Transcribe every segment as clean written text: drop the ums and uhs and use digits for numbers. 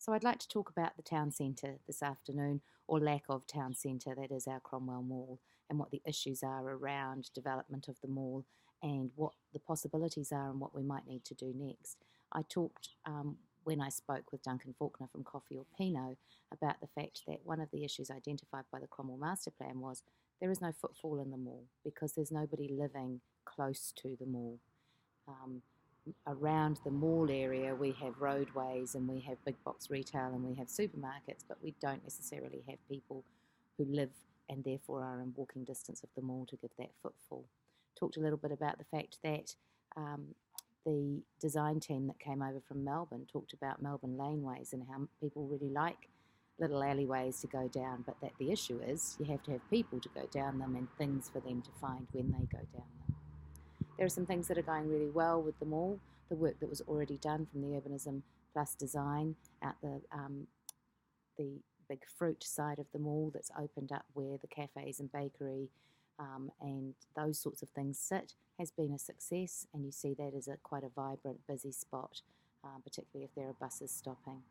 So I'd like to talk about the town centre this afternoon, or lack of town centre, that is our Cromwell Mall, and what the issues are around development of the mall and what the possibilities are and what we might need to do next. I talked when I spoke with Duncan Faulkner from Coffee or Pinot about the fact that one of the issues identified by the Cromwell Master Plan was there is no footfall in the mall because there's nobody living close to the mall. Around the mall area, we have roadways and we have big box retail and we have supermarkets, but we don't necessarily have people who live and therefore are in walking distance of the mall to give that footfall. Talked a little bit about the fact that the design team that came over from Melbourne talked about Melbourne laneways and how people really like little alleyways to go down, but that the issue is you have to have people to go down them and things for them to find when they go down them. There are some things that are going really well with the mall. The work that was already done from the Urbanism Plus design out the big fruit side of the mall that's opened up where the cafes and bakery and those sorts of things sit has been a success, and you see that as quite a vibrant, busy spot, particularly if there are buses stopping.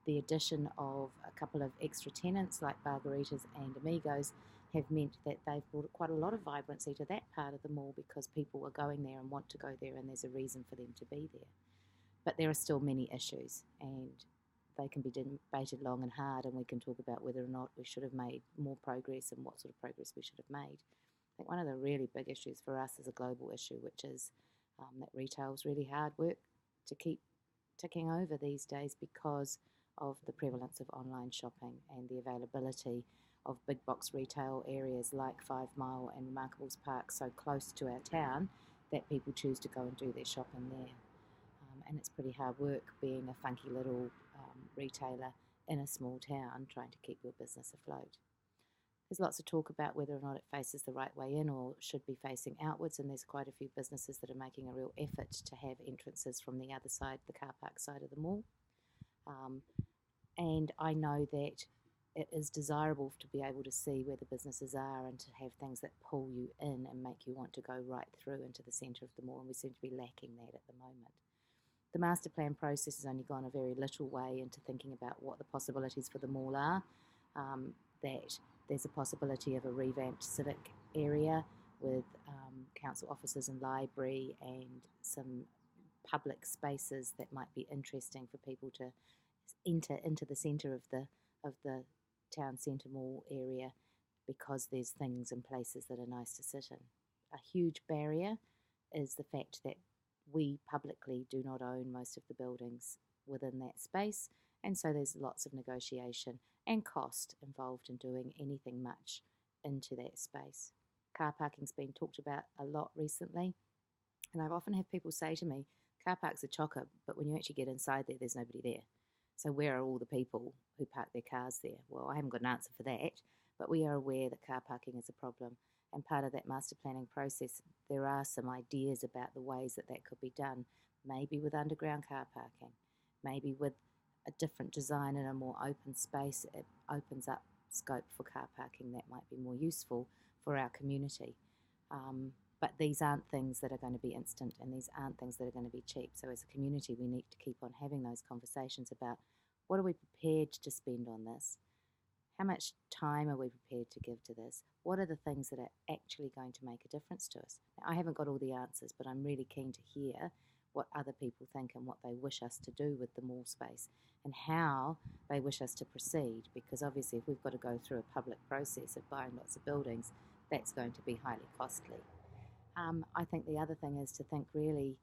The addition of a couple of extra tenants like Bargaritas and Amigos have meant that they've brought quite a lot of vibrancy to that part of the mall because people are going there and want to go there and there's a reason for them to be there. But there are still many issues and they can be debated long and hard, and we can talk about whether or not we should have made more progress and what sort of progress we should have made. I think one of the really big issues for us is a global issue, which is that retail is really hard work to keep ticking over these days because of the prevalence of online shopping and the availability of big box retail areas like 5 Mile and Remarkables Park so close to our town that people choose to go and do their shopping there. And it's pretty hard work being a funky little retailer in a small town trying to keep your business afloat. There's lots of talk about whether or not it faces the right way in or should be facing outwards, and there's quite a few businesses that are making a real effort to have entrances from the other side, the car park side of the mall. And I know that it is desirable to be able to see where the businesses are and to have things that pull you in and make you want to go right through into the centre of the mall, and we seem to be lacking that at the moment. The master plan process has only gone a very little way into thinking about what the possibilities for the mall are, that there's a possibility of a revamped civic area with council offices and library and some public spaces that might be interesting for people to enter into the centre of the town centre mall area because there's things and places that are nice to sit in. A huge barrier is the fact that we publicly do not own most of the buildings within that space, and so there's lots of negotiation and cost involved in doing anything much into that space. Car parking's been talked about a lot recently, and I've often had people say to me, car parks are chocker, but when you actually get inside there, there's nobody there. So where are all the people who park their cars there? Well, I haven't got an answer for that, but we are aware that car parking is a problem. And part of that master planning process, there are some ideas about the ways that that could be done, maybe with underground car parking, maybe with a different design in a more open space. It opens up scope for car parking that might be more useful for our community. But these aren't things that are going to be instant, and these aren't things that are going to be cheap. So as a community, we need to keep on having those conversations about what are we prepared to spend on this? How much time are we prepared to give to this? What are the things that are actually going to make a difference to us? Now, I haven't got all the answers, but I'm really keen to hear what other people think and what they wish us to do with the mall space and how they wish us to proceed, because obviously if we've got to go through a public process of buying lots of buildings, that's going to be highly costly. I think the other thing is to think really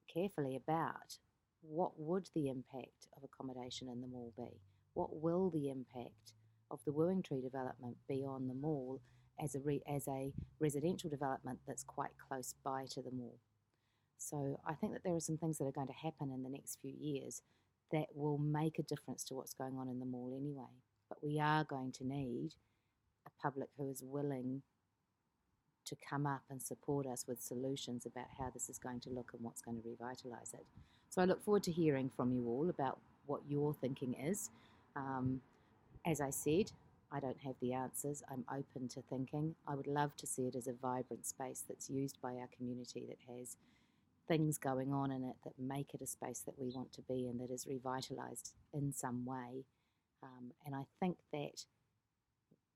carefully about what would the impact of accommodation in the mall be? What will the impact of the Wooing Tree development be on the mall as a residential development that's quite close by to the mall? So I think that there are some things that are going to happen in the next few years that will make a difference to what's going on in the mall anyway. But we are going to need a public who is willing to come up and support us with solutions about how this is going to look and what's going to revitalise it. So I look forward to hearing from you all about what your thinking is. As I said, I don't have the answers. I'm open to thinking. I would love to see it as a vibrant space that's used by our community, that has things going on in it that make it a space that we want to be in, that is revitalised in some way. And I think that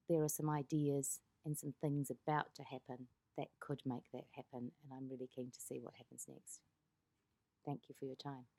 there are some ideas and some things about to happen that could make that happen, and I'm really keen to see what happens next. Thank you for your time.